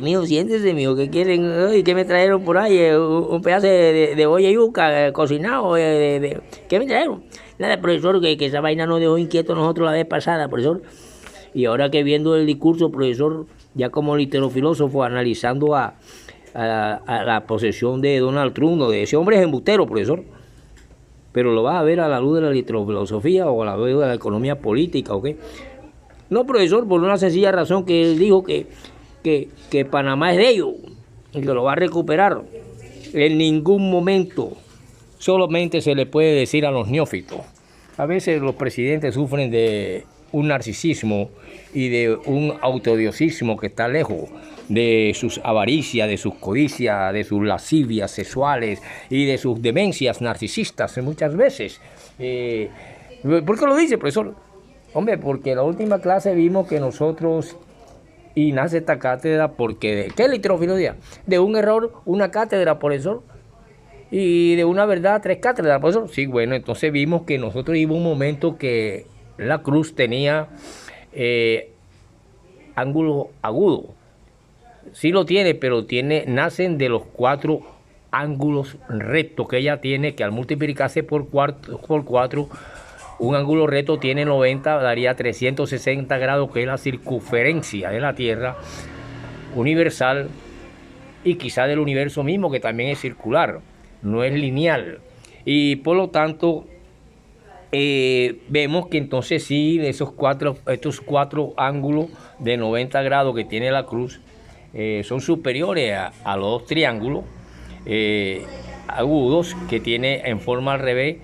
Mijo, siéntese, mijo, ¿qué quieren? Ay, ¿qué me trajeron por ahí? Un pedazo de olla y yuca cocinado. ¿Qué me trajeron? Nada, profesor, que esa vaina nos dejó inquietos nosotros la vez pasada, profesor. Y ahora que viendo el discurso, profesor, ya como literofilósofo, analizando a la posesión de Donald Trump, de ese hombre es embustero, profesor. Pero lo vas a ver a la luz de la literofilosofía o a la luz de la economía política, ¿o qué? No, profesor, por una sencilla razón que él dijo que Panamá es de ellos y que lo va a recuperar. En ningún momento solamente se le puede decir a los neófitos. A veces los presidentes sufren de un narcisismo y de un autodiosismo que está lejos de sus avaricias, de sus codicias, de sus lascivias sexuales y de sus demencias narcisistas muchas veces. ¿Por qué lo dice, profesor? Hombre, porque en la última clase vimos que nosotros, y nace esta cátedra porque, ¿qué es literofilosofía? De un error, una cátedra, profesor, y de una verdad, 3 cátedras, profesor. Sí, bueno, entonces vimos que nosotros hubo un momento que la cruz tenía ángulo agudo. Sí lo tiene, pero nacen de los 4 ángulos rectos que ella tiene, que al multiplicarse por 4, un ángulo recto tiene 90, daría 360 grados, que es la circunferencia de la Tierra universal y quizá del universo mismo, que también es circular, no es lineal. Y por lo tanto, vemos que entonces sí, de estos 4 ángulos de 90 grados que tiene la cruz, son superiores a los 2 triángulos agudos que tiene en forma al revés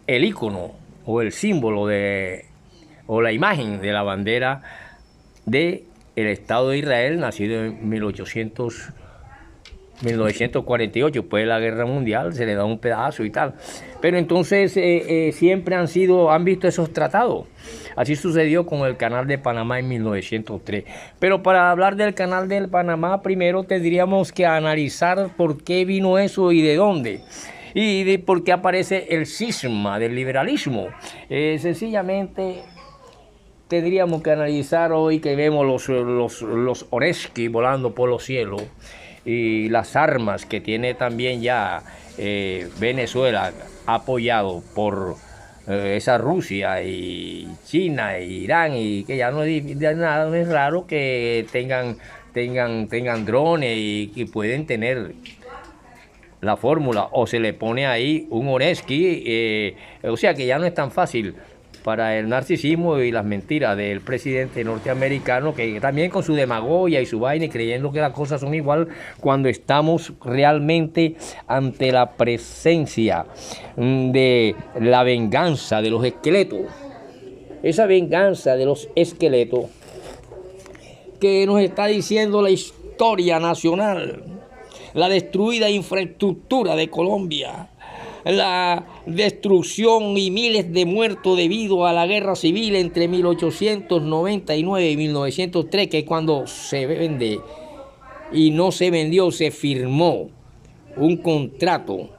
el icono o el símbolo o la imagen de la bandera del Estado de Israel, nacido en 1948, después de la Guerra Mundial, se le da un pedazo y tal. Pero entonces siempre han visto esos tratados. Así sucedió con el Canal de Panamá en 1903. Pero para hablar del Canal de Panamá, primero tendríamos que analizar por qué vino eso y de dónde. Y de por qué aparece el cisma del liberalismo. Sencillamente tendríamos que analizar hoy que vemos los Oreski volando por los cielos y las armas que tiene también ya Venezuela, apoyado por esa Rusia y China e Irán, y que ya no es raro que tengan drones y pueden tener la fórmula, o se le pone ahí un Oreski, o sea que ya no es tan fácil para el narcisismo y las mentiras del presidente norteamericano, que también con su demagogia y su vaina y creyendo que las cosas son igual, cuando estamos realmente ante la presencia de la venganza de los esqueletos. Esa venganza de los esqueletos que nos está diciendo la historia nacional, la destruida infraestructura de Colombia, la destrucción y miles de muertos debido a la guerra civil entre 1899 y 1903, que es cuando se vende y no se vendió, se firmó un contrato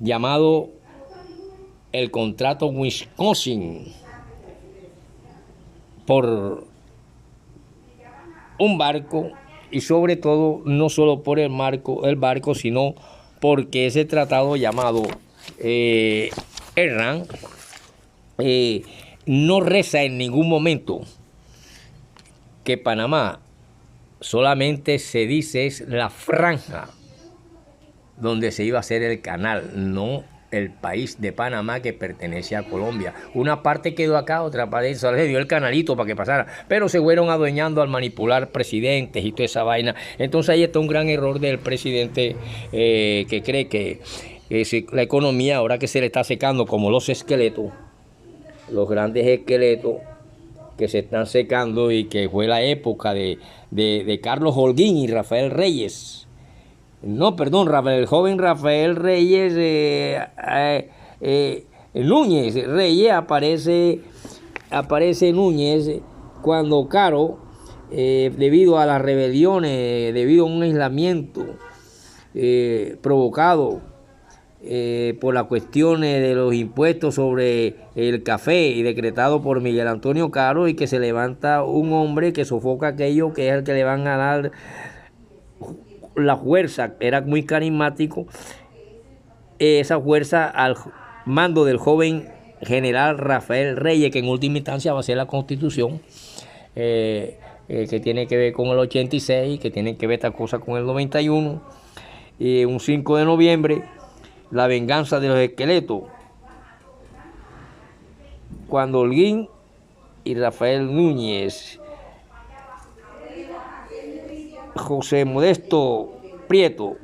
llamado el contrato Wisconsin por un barco, y sobre todo no solo por el barco, sino porque ese tratado llamado ERRAN no reza en ningún momento que Panamá, solamente se dice es la franja donde se iba a hacer el canal, no el país de Panamá que pertenece a Colombia. Una parte quedó acá, otra parte se le dio el canalito para que pasara, pero se fueron adueñando al manipular presidentes y toda esa vaina. Entonces ahí está un gran error del presidente que cree que la economía, ahora que se le está secando como los esqueletos, los grandes esqueletos que se están secando, y que fue la época de Carlos Holguín y Rafael Reyes. No, perdón, el joven Rafael Reyes Núñez Reyes, aparece Núñez cuando Caro, debido a las rebeliones, debido a un aislamiento provocado por las cuestiones de los impuestos sobre el café y decretado por Miguel Antonio Caro, y que se levanta un hombre que sofoca aquello, que es el que le van a dar la fuerza. Era muy carismático, esa fuerza al mando del joven general Rafael Reyes, que en última instancia va a ser la Constitución, que tiene que ver con el 86, que tiene que ver esta cosa con el 91. Y un 5 de noviembre, la venganza de los esqueletos, cuando Holguín y Rafael Núñez, José Modesto Prieto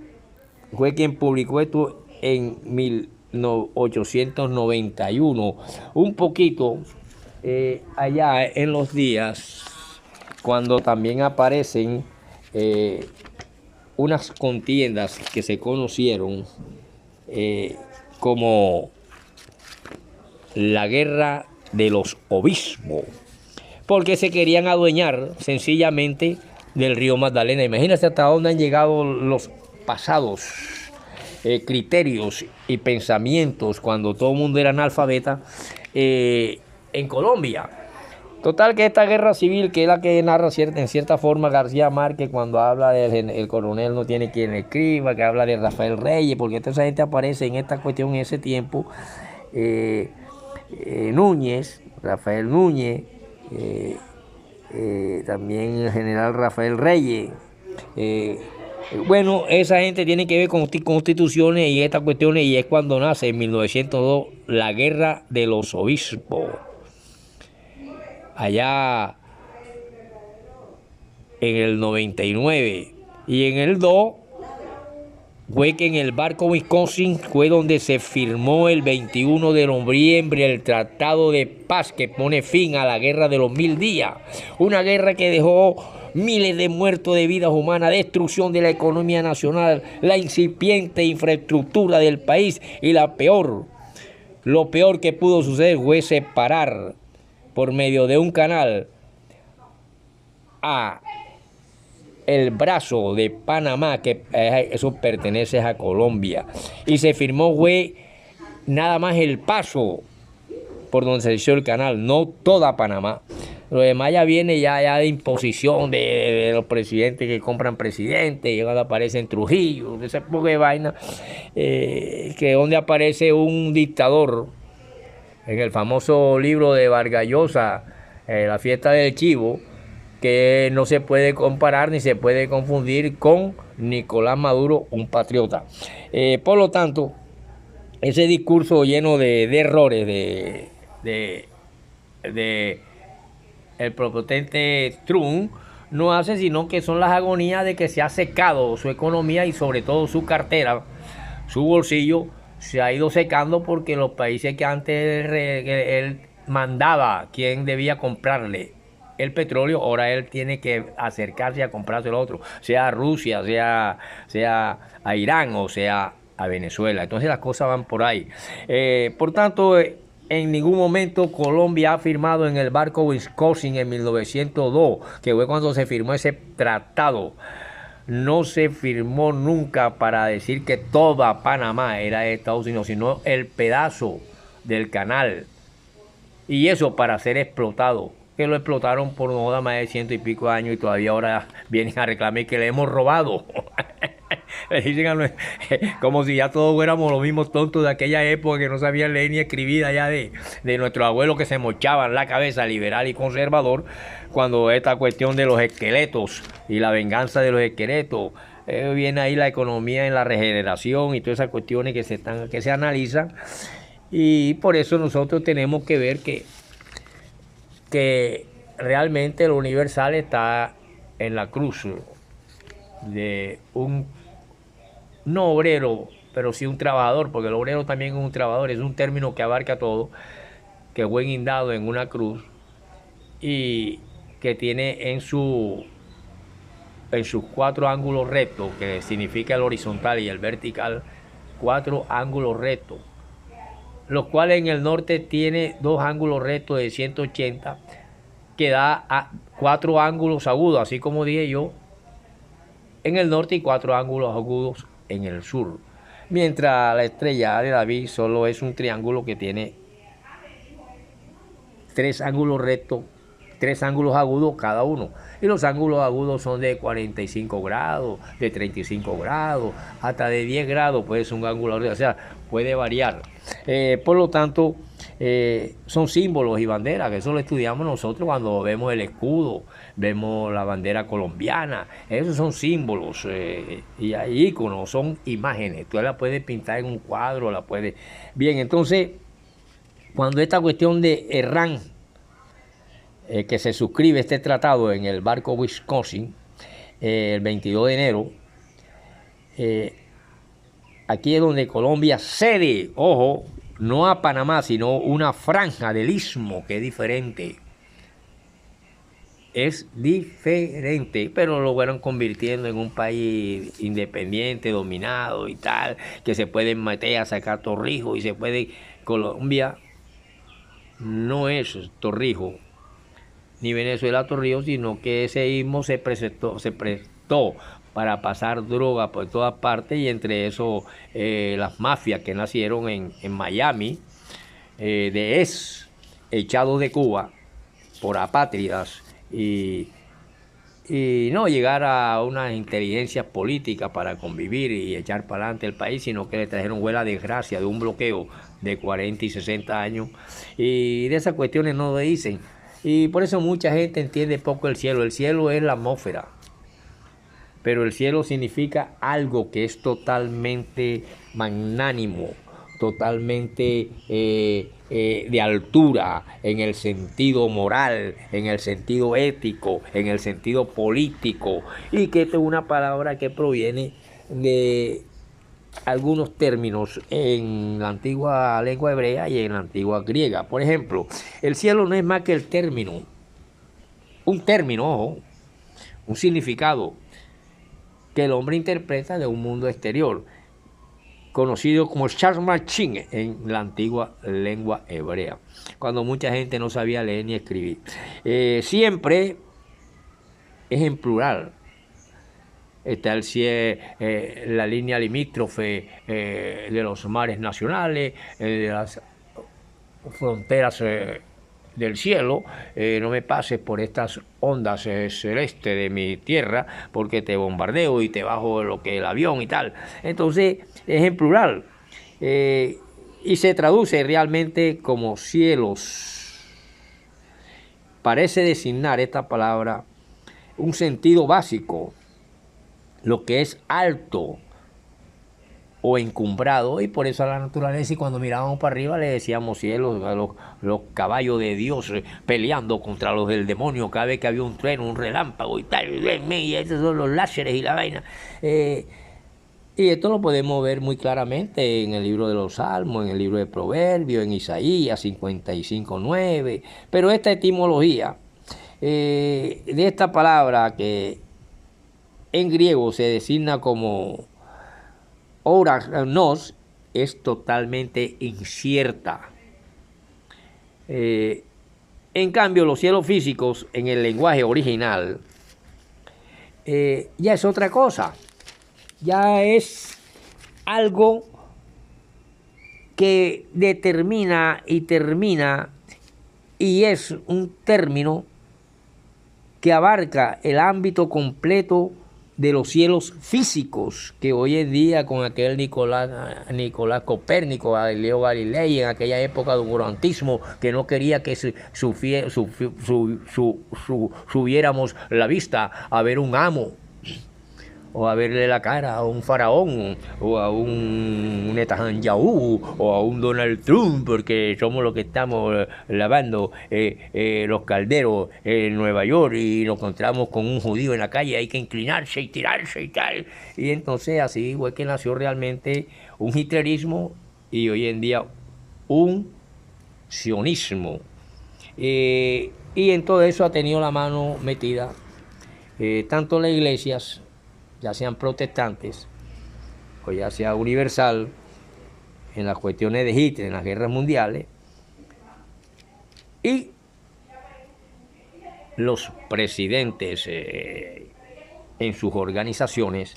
fue quien publicó esto en 1891, un poquito allá en los días cuando también aparecen unas contiendas que se conocieron como la guerra de los obispos, porque se querían adueñar sencillamente del río Magdalena. Imagínense hasta dónde han llegado los pasados criterios y pensamientos cuando todo el mundo era analfabeta en Colombia. Total, que esta guerra civil, que es la que narra en cierta forma García Márquez cuando habla del el coronel no tiene quien le escriba, que habla de Rafael Reyes, porque toda esa gente aparece en esta cuestión en ese tiempo. Núñez, Rafael Núñez, también el general Rafael Reyes. Bueno, esa gente tiene que ver con constituciones y estas cuestiones, y es cuando nace en 1902 la guerra de los obispos. Allá en el 99, y en el 2 fue que en el barco Wisconsin fue donde se firmó el 21 de noviembre el Tratado de Paz que pone fin a la guerra de los 1000 días, una guerra que dejó miles de muertos de vidas humanas, destrucción de la economía nacional, la incipiente infraestructura del país, y lo peor que pudo suceder fue separar por medio de un canal a el brazo de Panamá, que eso pertenece a Colombia, y se firmó fue nada más el paso por donde se hizo el canal, no toda Panamá. Lo demás ya viene ya de imposición de los presidentes que compran presidentes, y cuando aparece en Trujillo, ese poco de vaina, que donde aparece un dictador, en el famoso libro de Vargas Llosa, La fiesta del chivo, que no se puede comparar ni se puede confundir con Nicolás Maduro, un patriota. Por lo tanto, ese discurso lleno de errores de el prepotente Trump no hace sino que son las agonías de que se ha secado su economía y sobre todo su cartera, su bolsillo se ha ido secando, porque los países que antes él mandaba quién debía comprarle el petróleo, ahora él tiene que acercarse a comprarse el otro, sea a Rusia, sea a Irán o sea a Venezuela. Entonces las cosas van por ahí. Por tanto, en ningún momento Colombia ha firmado en el barco Wisconsin en 1902, que fue cuando se firmó ese tratado. No se firmó nunca para decir que toda Panamá era de Estados Unidos, sino el pedazo del canal. Y eso para ser explotado, que lo explotaron por más de 100 y pico años, y todavía ahora vienen a reclamar que le hemos robado. Le dicen como si ya todos fuéramos los mismos tontos de aquella época que no sabían leer ni escribir, allá de nuestros abuelos que se mochaban la cabeza liberal y conservador, cuando esta cuestión de los esqueletos y la venganza de los esqueletos, viene ahí la economía en la regeneración y todas esas cuestiones que se analizan. Y por eso nosotros tenemos que ver que realmente lo universal está en la cruz de no obrero, pero sí un trabajador, porque el obrero también es un trabajador, es un término que abarca todo, que fue guindado en una cruz y que tiene en sus 4 ángulos rectos, que significa el horizontal y el vertical, 4 ángulos rectos, los cuales en el norte tiene 2 ángulos rectos de 180, que da a 4 ángulos agudos, así como dije yo, en el norte, y 4 ángulos agudos en el sur. mientras la estrella de David solo es un triángulo que tiene 3 ángulos rectos, 3 ángulos agudos cada uno. Y los ángulos agudos son de 45 grados, de 35 grados, hasta de 10 grados puede ser un ángulo recto, o sea, puede variar. Por lo tanto, son símbolos y banderas, que eso lo estudiamos nosotros cuando vemos el escudo, vemos la bandera colombiana. Esos son símbolos y hay íconos, son imágenes. Tú la puedes pintar en un cuadro, la puedes... Bien, entonces, cuando esta cuestión de Herrán, que se suscribe este tratado en el barco Wisconsin, el 22 de enero, aquí es donde Colombia cede, ojo, no a Panamá, sino una franja del istmo que es diferente. Es diferente, pero lo fueron convirtiendo en un país independiente, dominado y tal, que se pueden meter a sacar Torrijos y se puede... Colombia no es Torrijos ni Venezuela Torrijos, sino que ese istmo se prestó para pasar droga por todas partes, y entre eso las mafias que nacieron en Miami, echados de Cuba por apátridas, y no llegar a una inteligencia política para convivir y echar para adelante el país, sino que le trajeron la desgracia de un bloqueo de 40 y 60 años, y de esas cuestiones no lo dicen. Y por eso mucha gente entiende poco el cielo. El cielo es la atmósfera, pero el cielo significa algo que es totalmente magnánimo, totalmente de altura, en el sentido moral, en el sentido ético, en el sentido político, y que esta es una palabra que proviene de algunos términos en la antigua lengua hebrea y en la antigua griega. Por ejemplo, el cielo no es más que un término, ojo, un significado que el hombre interpreta de un mundo exterior, conocido como Sharmachin en la antigua lengua hebrea, cuando mucha gente no sabía leer ni escribir. Siempre es en plural. Está el cielo, la línea limítrofe de los mares nacionales, de las fronteras del cielo. No me pases por estas ondas celestes de mi tierra, porque te bombardeo y te bajo lo que el avión y tal. Entonces es en plural, y se traduce realmente como cielos. Parece designar esta palabra un sentido básico, lo que es alto o encumbrado, y por eso a la naturaleza, y cuando mirábamos para arriba le decíamos cielos, a los caballos de Dios peleando contra los del demonio cada vez que había un trueno, un relámpago y tal, y esos son los láseres y la vaina. Y esto lo podemos ver muy claramente en el libro de los Salmos, en el libro de Proverbios, en Isaías 55:9. Pero esta etimología de esta palabra, que en griego se designa como oranos, es totalmente incierta. En cambio, los cielos físicos en el lenguaje original ya es otra cosa. Ya es algo que determina y termina, y es un término que abarca el ámbito completo de los cielos físicos, que hoy en día, con aquel Nicolás Copérnico, Galileo Galilei, en aquella época de oscurantismo, que no quería que subiéramos la vista a ver un amo, o a verle la cara a un faraón, o a un Netanyahu, o a un Donald Trump, porque somos los que estamos lavando los calderos en Nueva York y nos encontramos con un judío en la calle, hay que inclinarse y tirarse y tal. Y entonces así fue que nació realmente un hitlerismo, y hoy en día un sionismo. Y en todo eso ha tenido la mano metida tanto las iglesias, ya sean protestantes o ya sea universal, en las cuestiones de Hitler, en las guerras mundiales, y los presidentes en sus organizaciones,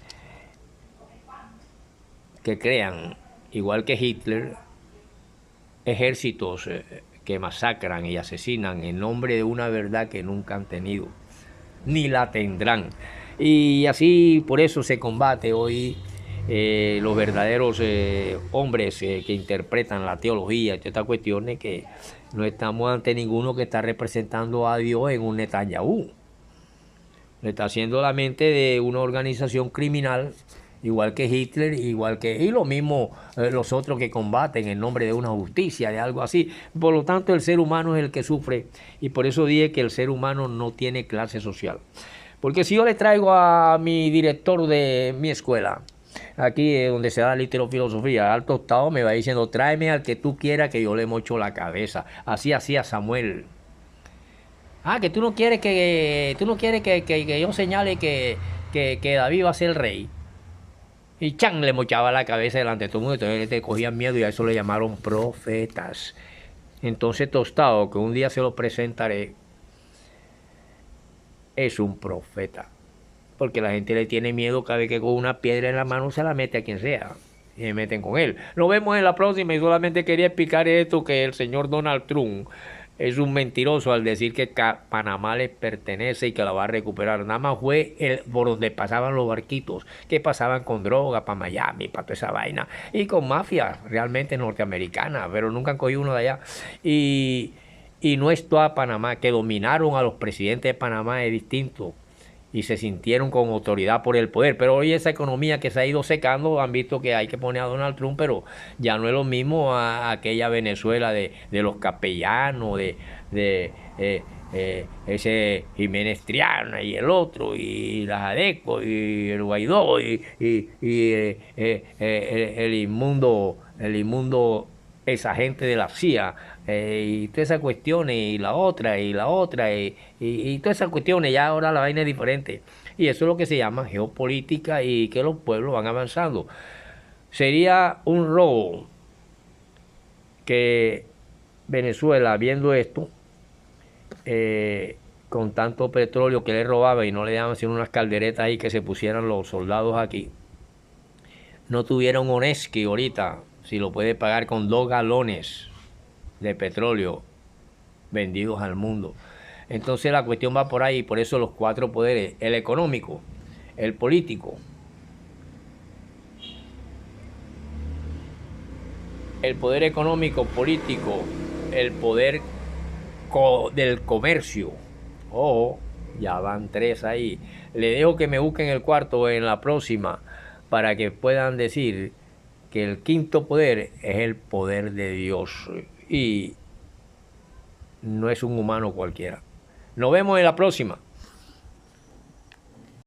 que crean, igual que Hitler, ejércitos que masacran y asesinan en nombre de una verdad que nunca han tenido, ni la tendrán. Y así por eso se combate hoy los verdaderos hombres que interpretan la teología y todas estas cuestiones, que no estamos ante ninguno que está representando a Dios en un Netanyahu. Le está haciendo la mente de una organización criminal, igual que Hitler, y lo mismo los otros que combaten en nombre de una justicia, de algo así. Por lo tanto, el ser humano es el que sufre, y por eso dije que el ser humano no tiene clase social. Porque si yo le traigo a mi director de mi escuela, aquí donde se da literofilosofía, al tostado, me va diciendo, tráeme al que tú quieras que yo le mocho la cabeza. Así hacía Samuel. Ah, que tú no quieres que yo señale que David va a ser el rey. Y Chan le mochaba la cabeza delante de todo el mundo, entonces le cogían miedo y a eso le llamaron profetas. Entonces Tostado, que un día se lo presentaré, es un profeta. Porque la gente le tiene miedo cada vez que con una piedra en la mano se la mete a quien sea. Y se meten con él. Nos vemos en la próxima, y solamente quería explicar esto, que el señor Donald Trump es un mentiroso al decir que Panamá le pertenece y que la va a recuperar. Nada más fue por donde pasaban los barquitos, que pasaban con droga para Miami, para toda esa vaina, y con mafia realmente norteamericana, pero nunca han cogido uno de allá. Y no es toda Panamá, que dominaron a los presidentes de Panamá, es distinto, y se sintieron con autoridad por el poder. Pero hoy esa economía que se ha ido secando, han visto que hay que poner a Donald Trump, pero ya no es lo mismo a aquella Venezuela de los capellanos, ese Jiménez Triana y el otro, y las Adeco, y el Guaidó, el inmundo esa gente de la CIA, y todas esas cuestiones, y la otra, y todas esas cuestiones. Ya ahora la vaina es diferente, y eso es lo que se llama geopolítica, y que los pueblos van avanzando. Sería un robo que Venezuela, viendo esto, con tanto petróleo que le robaba y no le daban sino unas calderetas ahí que se pusieran los soldados aquí, no tuviera un Oneski ahorita, si lo puede pagar con 2 galones de petróleo vendidos al mundo. Entonces la cuestión va por ahí, por eso los 4 poderes: el económico, el político, el poder económico, político, el poder del comercio. Ojo, ya van 3 ahí. Le dejo que me busquen el cuarto en la próxima, para que puedan decir que el 5.º poder es el poder de Dios, y no es un humano cualquiera. Nos vemos en la próxima.